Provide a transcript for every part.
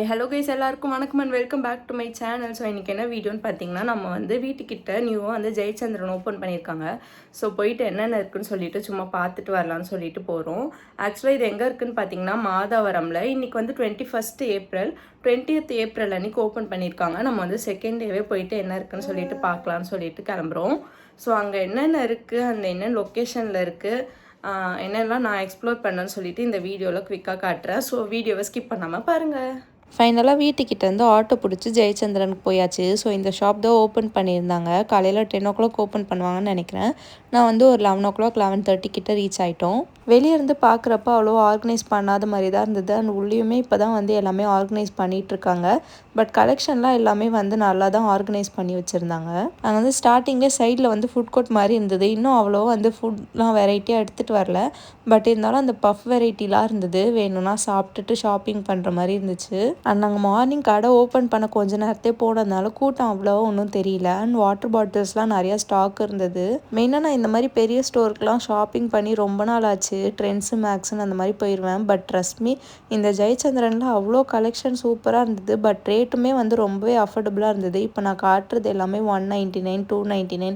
Hello guys, எல்லாருக்கும் வணக்கம் and welcome back to my channel. So இன்றைக்கி என்ன வீடியோன்னு பார்த்தீங்கன்னா, நம்ம வந்து வீட்டுக்கிட்ட நியூவாக வந்து ஜெயச்சந்திரன் ஓப்பன் பண்ணியிருக்காங்க. ஸோ போயிட்டு என்னென்ன இருக்குன்னு சொல்லிட்டு சும்மா பார்த்துட்டு வரலான்னு சொல்லிட்டு போகிறோம். ஆக்சுவலாக இது எங்கே இருக்குதுன்னு பார்த்தீங்கன்னா மாதாவரமில். இன்றைக்கி வந்து 21st ஏப்ரல் 20th ஏப்ரல் அன்றைக்கி ஓப்பன் பண்ணியிருக்காங்க. நம்ம வந்து செகண்ட் டேவே போயிட்டு என்ன இருக்குன்னு சொல்லிட்டு பார்க்கலான்னு சொல்லிட்டு கிளம்புறோம். ஸோ அங்கே என்னென்ன இருக்குது, அந்த என்ன லொக்கேஷனில் இருக்குது, என்னெல்லாம் நான் எக்ஸ்ப்ளோர் பண்ணேன்னு சொல்லிட்டு இந்த வீடியோவில் குவிக்காக காட்டுறேன். ஸோ வீடியோவை ஸ்கிப் பண்ணாமல் பாருங்கள். ஃபைனலாக வீட்டுக்கிட்ட இருந்து ஆட்டோ பிடிச்சி ஜெயச்சந்திரனுக்கு போயாச்சு. ஸோ இந்த ஷாப் தான் ஓப்பன் பண்ணியிருந்தாங்க. காலையில் 10 o'clock ஓப்பன் பண்ணுவாங்கன்னு நினைக்கிறேன். நான் வந்து ஒரு 11 o'clock 11:30 கிட்ட ரீச் ஆகிட்டோம். வெளியே இருந்து பார்க்குறப்ப அவ்வளோ ஆர்கனைஸ் பண்ணாத மாதிரி தான் இருந்தது. அண்ட் உள்ளேயுமே இப்போ தான் வந்து எல்லாமே ஆர்கனைஸ் பண்ணிகிட்ருக்காங்க. பட் கலெக்ஷன்லாம் எல்லாமே வந்து நல்லா தான் ஆர்கனைஸ் பண்ணி வச்சுருந்தாங்க. அங்கே வந்து ஸ்டார்டிங்லேயே சைடில் வந்து ஃபுட் கோர்ட் மாதிரி இருந்தது. இன்னும் அவ்வளோ வந்து ஃபுட்லாம் வெரைட்டியாக எடுத்துகிட்டு வரல. பட் இருந்தாலும் அந்த பஃப் வெரைட்டிலாம் இருந்தது. வேணும்னா சாப்பிட்டுட்டு ஷாப்பிங் பண்ணுற மாதிரி இருந்துச்சு. அண்ட் நாங்கள் மார்னிங் கடை ஓப்பன் பண்ண கொஞ்ச நேரத்தே போனதுனால கூட்டம் அவ்வளோ ஒன்றும் தெரியல. அண்ட் வாட்டர் பாட்டில்ஸ்லாம் நிறையா ஸ்டாக் இருந்தது. மெயினாக நான் இந்த மாதிரி பெரிய ஸ்டோருக்குலாம் ஷாப்பிங் பண்ணி ரொம்ப நாள் ஆச்சு. ட்ரெண்ட்ஸு மேக்ஸுன்னு அந்த மாதிரி போயிடுவேன். பட் ட்ரஸ்ட் மீ, இந்த ஜெயச்சந்திரனில் அவ்வளோ கலெக்ஷன் சூப்பராக இருந்தது. பட் ரேட்டுமே வந்து ரொம்பவே அஃபோர்டபுளாக இருந்தது. இப்போ நான் காட்டுறது எல்லாமே 199 299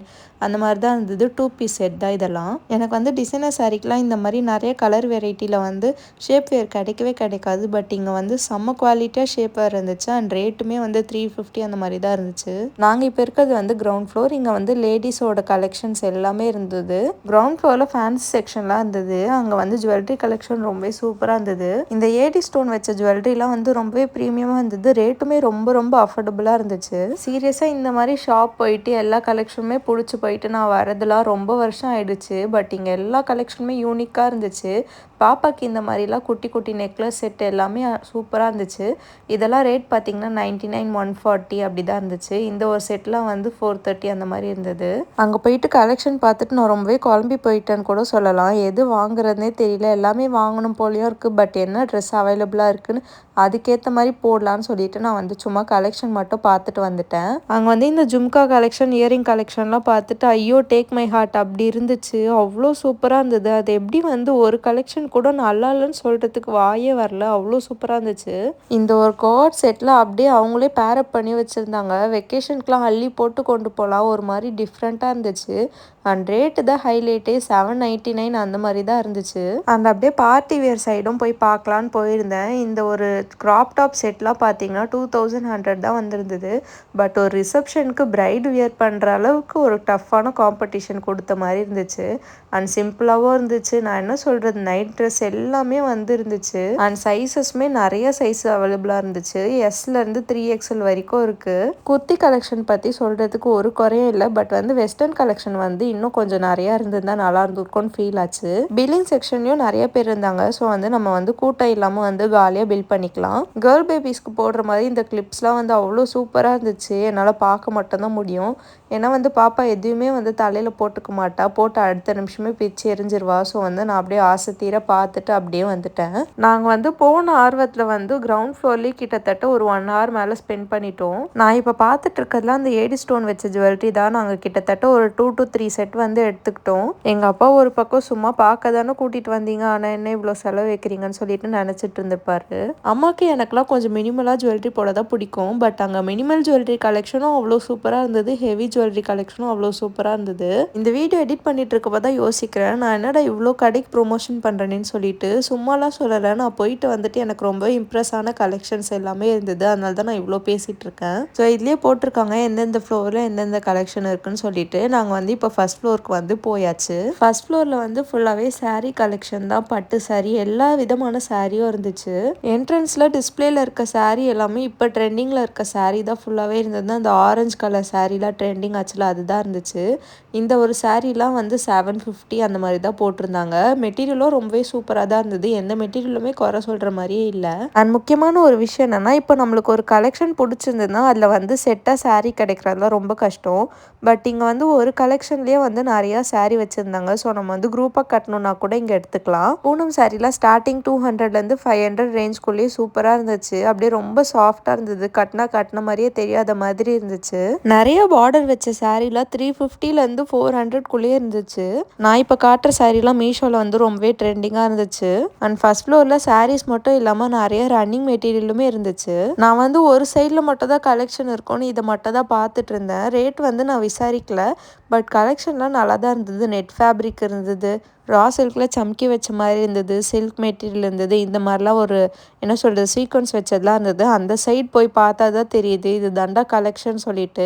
அந்த மாதிரி தான் இருந்தது. 2 பீஸ் செட் தான் இதெல்லாம். எனக்கு வந்து டிசைனர் சாரீக்கெலாம் இந்த மாதிரி நிறைய கலர் வெரைட்டியில் வந்து ஷேப் வேர் கிடைக்கவே கிடைக்காது. பட் இங்கே வந்து செம்ம குவாலிட்டியாக ஷேப் வேர் இருந்துச்சு. அண்ட் ரேட்டுமே வந்து 350 அந்த மாதிரி தான் இருந்துச்சு. நாங்கள் இப்போ இருக்கிறது வந்து கிரவுண்ட் ஃப்ளோர். இங்கே வந்து லேடிஸோட கலெக்ஷன்ஸ் எல்லாமே இருந்தது. கிரவுண்ட் ஃப்ளோரில் ஃபேன்சி செக்ஷன்லாம் இருந்தது. அங்கே வந்து ஜுவல்லரி கலெக்ஷன் ரொம்பவே சூப்பராக இருந்தது. இந்த ஏடி ஸ்டோன் வச்ச ஜுவல்லரிலாம் வந்து ரொம்பவே ப்ரீமியமாக இருந்தது. ரேட்டுமே ரொம்ப ரொம்ப அஃபோர்டபுளாக இருந்துச்சு. சீரியஸாக இந்த மாதிரி ஷாப் போயிட்டு எல்லா கலெக்ஷனுமே பிடிச்சி போயிட்டு நான் வரதெல்லாம் ரொம்ப வருஷம் ஆயிடுச்சு. பட் இங்கே எல்லா கலெக்ஷனுமே யூனிக்காக இருந்துச்சு. பாப்பாக்கு இந்த மாதிரிலாம் குட்டி குட்டி நெக்லஸ் செட் எல்லாமே சூப்பராக இருந்துச்சு. இதெல்லாம் ரேட் பார்த்திங்கன்னா 99 140 அப்படி தான் இருந்துச்சு. இந்த ஒரு செட்லாம் வந்து 430 அந்த மாதிரி இருந்தது. அங்கே போயிட்டு கலெக்ஷன் பார்த்துட்டு நான் ரொம்பவே குழம்பி போயிட்டேன்னு கூட சொல்லலாம். எது வாங்குறதுனே தெரியல. எல்லாமே வாங்கணும் போலையும் இருக்குது. பட் என்ன ட்ரெஸ் அவைலபிளாக இருக்குன்னு அதுக்கேற்ற மாதிரி போடலான்னு சொல்லிட்டு நான் வந்து சும்மா கலெக்ஷன் மட்டும் பார்த்துட்டு வந்துட்டேன். அங்கே வந்து இந்த ஜும்கா கலெக்ஷன், இயரிங் கலெக்ஷன்லாம் பார்த்துட்டு ஐயோ டேக் மை ஹார்ட் அப்படி இருந்துச்சு. அவ்வளோ சூப்பராக இருந்தது. அது எப்படி வந்து ஒரு கலெக்ஷன் கூட நல்லா இல்லைன்னு சொல்கிறதுக்கு வாயே வரல. அவ்வளோ சூப்பராக இருந்துச்சு. இந்த ஒரு கோட் செட்டில் அப்படியே அவங்களே பேரப் பண்ணி வச்சுருந்தாங்க. வெக்கேஷனுக்குலாம் அள்ளி போட்டு கொண்டு போகலாம். ஒரு மாதிரி டிஃப்ரெண்ட்டாக இருந்துச்சு. அண்ட் ரேட்டு தான் ஹைலைட்டே. 799 அந்த மாதிரி தான் இருந்துச்சு. அந்த அப்படியே பார்ட்டி வேர் சைடும் போய் பார்க்கலான்னு போயிருந்தேன். இந்த ஒரு க்ராப் டாப் செட்லாம் பார்த்தீங்கன்னா 2100 தான் வந்திருந்தது. பட் ஒரு ரிசப்ஷனுக்கு பிரைடு வியர் பண்ணுற அளவுக்கு ஒரு டஃப்பான காம்படிஷன் கொடுத்த மாதிரி இருந்துச்சு. அண்ட் சிம்பிளாகவும் இருந்துச்சு. நான் என்ன சொல்கிறது, நைட் ட்ரெஸ் எல்லாமே வந்து இருந்துச்சு. அண்ட் சைஸஸ்மே நிறைய சைஸ் அவைலபிளாக இருந்துச்சு. எஸ்லேருந்து 3XL வரைக்கும் இருக்குது. குர்த்தி கலெக்ஷன் பற்றி சொல்கிறதுக்கு ஒரு குறையும் இல்லை. பட் வந்து வெஸ்டர்ன் கலெக்ஷன் வந்து இன்னும் கொஞ்சம் நிறையா இருந்திருந்தா நல்லா இருந்திருக்கும்னு ஃபீல் ஆச்சு. பில்லிங் செக்ஷன்லையும் நிறைய பேர் இருந்தாங்க. ஸோ வந்து நம்ம வந்து கூட்டம் இல்லாமல் வந்து காலியாக பில் பண்ணிக்கலாம். கேர்ள் பேபிஸ்க்கு போடுற மாதிரி இந்த கிளிப்ஸ்லாம் வந்து அவ்வளோ சூப்பராக இருந்துச்சு. என்னால் பார்க்க மட்டும்தான் முடியும். ஏன்னா வந்து பாப்பா எதுவுமே வந்து தலையில் போட்டுக்க மாட்டா. போட்டு அடுத்த நிமிஷமே பிச்சு எரிஞ்சிருவா. ஸோ வந்து நான் அப்படியே ஆசை தீர பார்த்துட்டு அப்படியே வந்துட்டேன். நாங்கள் வந்து போன ஆர்வத்தில் வந்து கிரவுண்ட் ஃப்ளோர்லேயே கிட்டத்தட்ட ஒரு 1 hour மேலே ஸ்பெண்ட் பண்ணிட்டோம். நான் இப்போ பார்த்துட்டு இருக்கிறதுலாம் அந்த ஏடி ஸ்டோன் வச்ச ஜுவல்லரி தான். நாங்கள் கிட்டத்தட்ட ஒரு 2 to 3 செட் வந்து எடுத்துக்கிட்டோம். எங்கள் அப்பா ஒரு பக்கம் சும்மா பார்க்க தானே கூட்டிகிட்டு வந்தீங்க, ஆனால் என்ன இவ்வளோ செலவு வைக்கிறீங்கன்னு சொல்லிட்டு நினச்சிட்டு இருந்திருப்பாரு. அம்மாவுக்கு எனக்குலாம் கொஞ்சம் மினிமலாக ஜுவல்லரி போட தான் பிடிக்கும். பட் அங்கே மினிமல் ஜுவல்லரி கலெக்ஷனும் அவ்வளோ சூப்பராக இருந்தது. ஹெவி ஜுவல்லரி கலெக்ஷனும் அவ்வளோ சூப்பராக இருந்தது. இந்த வீடியோ எடிட் பண்ணிட்டு இருக்கப்போ தான் யோசிக்கிறேன், நான் என்னடா இவ்வளோ கடைக்கு ப்ரொமோஷன் பண்ணுறேன்னு சொல்லிட்டு. சும்மாலாம் சொல்லலை, நான் போயிட்டு வந்துட்டு எனக்கு ரொம்ப இம்ப்ரெஸ்ஸான கலெக்ஷன்ஸ் எல்லாமே இருந்தது. அதனால தான் நான் இவ்வளோ பேசிகிட்டு இருக்கேன். ஸோ இதுலேயே போட்டிருக்காங்க எந்தெந்த ஃப்ளோரில் எந்தெந்த கலெக்ஷன் இருக்குன்னு சொல்லிட்டு. நாங்கள் வந்து இப்போ ஃபர்ஸ்ட் ஃப்ளோருக்கு வந்து போயாச்சு. ஃபர்ஸ்ட் ஃப்ளோரில் வந்து ஃபுல்லாகவே சாரீ கலெக்ஷன் தான். பட்டு சாரீ, எல்லா விதமான சாரியும் இருந்துச்சு. என்ட்ரன்ஸில் டிஸ்பிளேல இருக்க சாரீ எல்லாமே இப்போ ட்ரெண்டிங்கில் இருக்க சாரீ தான் ஃபுல்லாகவே இருந்தது. அந்த ஆரஞ்சு கலர் சாரீலாம் ட்ரெண்டிங் ஆச்சுல, அதுதான் இருந்துச்சு. இந்த ஒரு சாரீலாம் வந்து 750 அந்த மாதிரி தான் போட்டிருந்தாங்க. மெட்டீரியலும் ரொம்பவே சூப்பராக தான் இருந்தது. எந்த மெட்டீரியலுமே குறை சொல்கிற மாதிரியே இல்லை. அண்ட் முக்கியமான ஒரு விஷயம் என்னென்னா, இப்போ நம்மளுக்கு ஒரு கலெக்ஷன் பிடிச்சிருந்ததுன்னா அதில் வந்து செட்டாக சாரீ கிடைக்கிறதுலாம் ரொம்ப கஷ்டம். பட் இங்கே வந்து ஒரு கலெக்ஷன்லேயே வந்து நிறையா சாரீ வச்சுருந்தாங்க. ஸோ நம்ம வந்து குரூப்பாக கட்டணுன்னா கூட இங்கே எடுத்துக்கலாம். பூனம் சாரீலாம் ஸ்டார்டிங் 200லேருந்து 500 ரேஞ்ச்குள்ளேயே சூப்பராக இருந்துச்சு. அப்படியே ரொம்ப சாஃப்டாக இருந்தது. கட்டின மாதிரியே தெரியாத மாதிரி இருந்துச்சு. நிறைய பார்டர் வச்ச வச்ச சாரீலாம் 350லேருந்து 400க்குள்ளேயே இருந்துச்சு. நான் இப்போ காட்டுற சாரீலாம் மீஷோவில் வந்து ரொம்பவே ட்ரெண்டிங்காக இருந்துச்சு. அண்ட் ஃபர்ஸ்ட் ஃப்ளோரில் சாரீஸ் மட்டும் இல்லாமல் நிறைய ரன்னிங் மெட்டீரியலுமே இருந்துச்சு. நான் வந்து ஒரு சைடில் மட்டும் தான் கலெக்ஷன் இருக்கும்னு இதை மட்டும் தான் பார்த்துட்டு இருந்தேன். ரேட் வந்து நான் விசாரிக்கல. பட் கலெக்ஷன்லாம் நல்லா தான் இருந்தது. நெட் ஃபேப்ரிக் இருந்தது, ரா சில்கில் சம்கி வச்ச மாதிரி இருந்தது, சில்க் மெட்டீரியல் இருந்தது, இந்த மாதிரிலாம் ஒரு என்ன சொல்கிறது சீக்வன்ஸ் வச்சதெல்லாம் இருந்தது. அந்த சைட் போய் பார்த்தா தான் தெரியுது இது தண்டா கலெக்ஷன் சொல்லிட்டு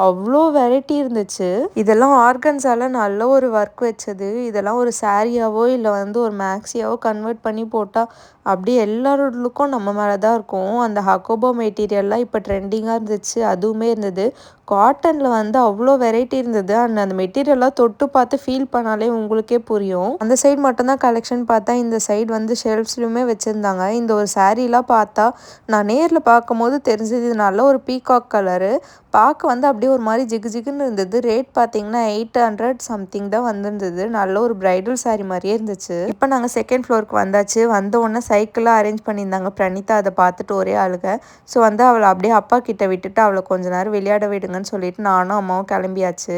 அவ்வளோ வெரைட்டி இருந்துச்சு. இதெல்லாம் ஆர்கன்ஸால் நல்ல ஒரு ஒர்க் வச்சது. இதெல்லாம் ஒரு சாரியாவோ இல்லை வந்து ஒரு மேக்ஸியாவோ கன்வெர்ட் பண்ணி போட்டால் அப்படியே எல்லாருக்கும் நம்ம மேலே தான் இருக்கும். அந்த ஹக்கோபா மெட்டீரியல்லாம் இப்போ ட்ரெண்டிங்காக இருந்துச்சு, அதுவுமே இருந்தது. காட்டனில் வந்து அவ்வளோ வெரைட்டி இருந்தது. அண்ட் அந்த மெட்டீரியல்லாம் தொட்டு பார்த்து ஃபீல் பண்ணாலே உங்களுக்கே புரியும். அந்த சைடு மட்டும்தான் கலெக்ஷன் பார்த்தா இந்த சைடு வந்து ஷெல்ஃப்ஸ்லையுமே வச்சுருந்தாங்க. இந்த ஒரு சாரீலாம் பார்த்தா நான் நேரில் பார்க்கும் போது தெரிஞ்சது இது நல்ல ஒரு பீகாக் கலரு. பார்க்க வந்து அப்படியே ஒரு மாதிரி ஜிகு ஜிகுன்னு இருந்தது. ரேட் பார்த்தீங்கன்னா 800 சம்திங் தான் வந்திருந்தது. நல்ல ஒரு பிரைடல் சாரீ மாதிரியே இருந்துச்சு. இப்போ நாங்கள் செகண்ட் ஃப்ளோருக்கு வந்தாச்சு. வந்த உடனே சைக்கிளாக அரேஞ்ச் பண்ணியிருந்தாங்க பிரணிதா. அதை பார்த்துட்டு ஒரே அழுக. ஸோ வந்து அவளை அப்படியே அப்பா கிட்ட விட்டுட்டு அவளை கொஞ்ச நேரம் விளையாட விடுங்கன்னு சொல்லிட்டு நானும் அம்மாவும் கிளம்பியாச்சு.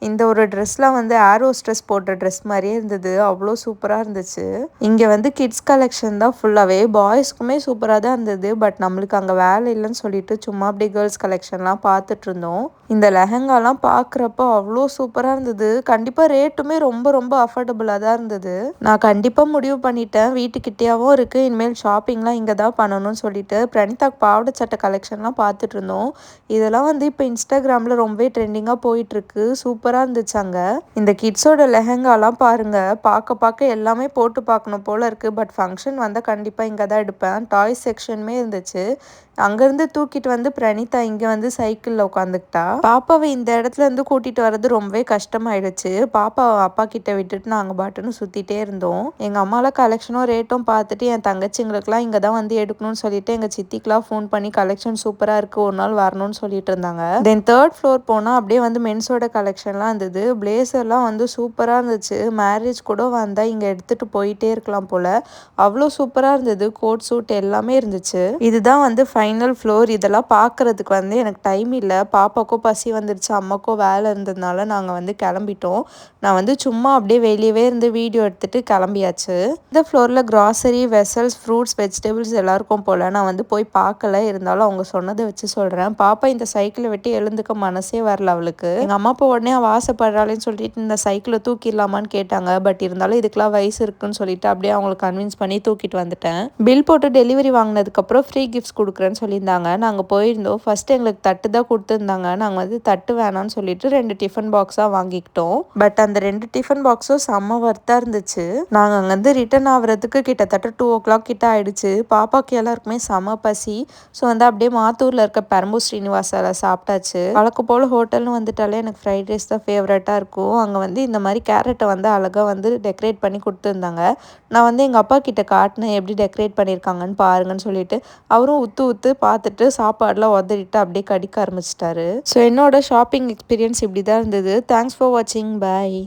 இந்த ஒரு ட்ரெஸ்லாம் வந்து ஏர் ஹோஸ்டஸ் போட்ட ட்ரெஸ் மாதிரியே இருந்தது. அவ்வளோ சூப்பராக இருந்துச்சு. இங்கே வந்து கிட்ஸ் கலெக்ஷன் தான் ஃபுல்லாகவே. பாய்ஸ்க்குமே சூப்பராக தான் இருந்தது. பட் நம்மளுக்கு அங்கே வேலை இல்லைன்னு சொல்லிட்டு சும்மா அப்படியே கேர்ள்ஸ் கலெக்ஷன்லாம் பார்த்துட்டு இருந்தோம். இந்த லெஹங்காலாம் பார்க்குறப்போ அவ்வளோ சூப்பராக இருந்தது. கண்டிப்பாக ரேட்டுமே ரொம்ப ரொம்ப அஃபோர்டபுளாக தான் இருந்தது. நான் கண்டிப்பாக முடிவு பண்ணிட்டேன், வீட்டுக்கிட்டேயாவும் இருக்குது, இனிமேல் ஷாப்பிங்லாம் இங்கே தான் பண்ணணும்னு சொல்லிட்டு. பிரணிதாக்கு பாவாடை சட்டை கலெக்ஷன்லாம் பார்த்துட்டு இருந்தோம். இதெல்லாம் வந்து இப்போ இன்ஸ்டாகிராமில் ரொம்பவே ட்ரெண்டிங்காக போயிட்டுருக்கு. சூப்பராக இருந்துச்சு அங்கே. இந்த கிட்ஸோட லெஹங்காலாம் பாருங்கள், பார்க்க எல்லாமே போட்டு பார்க்கணும் போல் இருக்குது. பட் ஃபங்க்ஷன் வந்தால் கண்டிப்பாக இங்கே தான் எடுப்பேன். டாய்ஸ் செக்ஷனுமே இருந்துச்சு. அங்கேருந்து தூக்கிட்டு வந்து பிரணிதா இங்கே வந்து சைக்கிளில் உட்காந்துக்கிட்டா. பாப்பாவை இந்த இடத்துல இருந்து கூட்டிகிட்டு வர்றது ரொம்பவே கஷ்டமாயிடுச்சு. பாப்பாவை அப்பா கிட்ட விட்டுட்டு நாங்கள் பாட்டுன்னு சுற்றிட்டே இருந்தோம். எங்கள் அம்மாலாம் கலெக்ஷனும் ரேட்டும் பார்த்துட்டு என் தங்கச்சிங்களுக்குலாம் இங்கே தான் வந்து எடுக்கணும்னு சொல்லிட்டு எங்கள் சித்திக்கெலாம் ஃபோன் பண்ணி கலெக்ஷன் சூப்பராக இருக்குது, ஒரு நாள் வரணும்னு சொல்லிட்டு இருந்தாங்க. தென் தேர்ட் ஃப்ளோர் போனால் அப்படியே வந்து மென்ஸோட கலெக்ஷன்லாம் இருந்தது. பிளேசர்லாம் வந்து சூப்பராக இருந்துச்சு. மேரேஜ் கூட வந்தால் இங்கே எடுத்துகிட்டு போயிட்டே இருக்கலாம் போல், அவ்வளோ சூப்பராக இருந்தது. கோட் சூட் எல்லாமே இருந்துச்சு. இதுதான் வந்து ஃபைனல் ஃப்ளோர். இதெல்லாம் பார்க்குறதுக்கு வந்து எனக்கு டைம் இல்லை. பாப்பாக்கும் பசி வந்துடுச்சு, அம்மாக்கும் வேலை இருந்ததுனால நாங்கள் வந்து கிளம்பிட்டோம். நான் வந்து சும்மா அப்படியே வெளியவே இருந்து வீடியோ எடுத்துகிட்டு கிளம்பியாச்சு. இந்த ஃப்ளோரில் கிராசரி, வெசல்ஸ், ஃப்ரூட்ஸ், வெஜிடபிள்ஸ் எல்லாருக்கும் போல். நான் வந்து போய் பார்க்கல, இருந்தாலும் அவங்க சொன்னதை வச்சு சொல்கிறேன். பாப்பா இந்த சைக்கிளை விட்டு எழுந்துக்க மனசே வரல அவளுக்கு. எங்கள் அம்மா அப்பா உடனே அவள் ஆசைப்படுறாளேன்னு சொல்லிட்டு இந்த சைக்கிளை தூக்கிடலாமான்னு கேட்டாங்க. பட் இருந்தாலும் இதுக்கெலாம் வயசு இருக்குன்னு சொல்லிட்டு அப்படியே அவங்களுக்கு கன்வின்ஸ் பண்ணி தூக்கிட்டு வந்துட்டேன். பில் போட்டு டெலிவரி வாங்கினதுக்கப்புறம் ஃப்ரீ கிஃப்ட்ஸ் கொடுக்குறேன்னு சொல்லியிருந்தாங்க. நாங்கள் போயிருந்தோம். ஃபஸ்ட்டு எங்களுக்கு தட்டு தான் கொடுத்துருந்தாங்க. நாங்கள் வந்து தட்டு வேணான்னு சொல்லிட்டு 2 டிஃபன் பாக்ஸாக வாங்கிக்கிட்டோம். பட் அந்த 2 டிஃபன் பாக்ஸும் செம்ம ஒர்த்தாக இருந்துச்சு. நாங்கள் அங்கேருந்து ரிட்டர்ன் ஆகிறதுக்கு கிட்டத்தட்ட 2 o'clock கிட்ட ஆயிடுச்சு. பாப்பாக்கு எல்லாருக்குமே செம்ம பசி. ஸோ வந்து அப்படியே மாத்தூரில் இருக்க பெரம்பூர் ஸ்ரீனிவாசாவில் சாப்பிட்டாச்சு. வழக்கு போல் ஹோட்டல்னு வந்துட்டாலே எனக்கு ஃப்ரைட் ரைஸ் தான் ஃபேவரட்டாக இருக்கும். அங்கே வந்து இந்த மாதிரி கேரட்டை வந்து அழகாக வந்து டெக்கரேட் பண்ணி கொடுத்துருந்தாங்க. நான் வந்து எங்கள் அப்பா கிட்ட காட்டினேன், எப்படி டெக்கரேட் பண்ணியிருக்காங்கன்னு பாருங்கன்னு சொல்லிட்டு. அவரும் உத்து பார்த்துட்டு சாப்பாடெலாம் உதறிட்டு அப்படியே கடிக்க ஆரம்பிச்சிட்டாரு. ஸோ என்னோட ஷாப்பிங் எக்ஸ்பீரியன்ஸ் இப்படி தான் இருந்தது. தேங்க்ஸ் ஃபார் வாட்சிங். பாய்.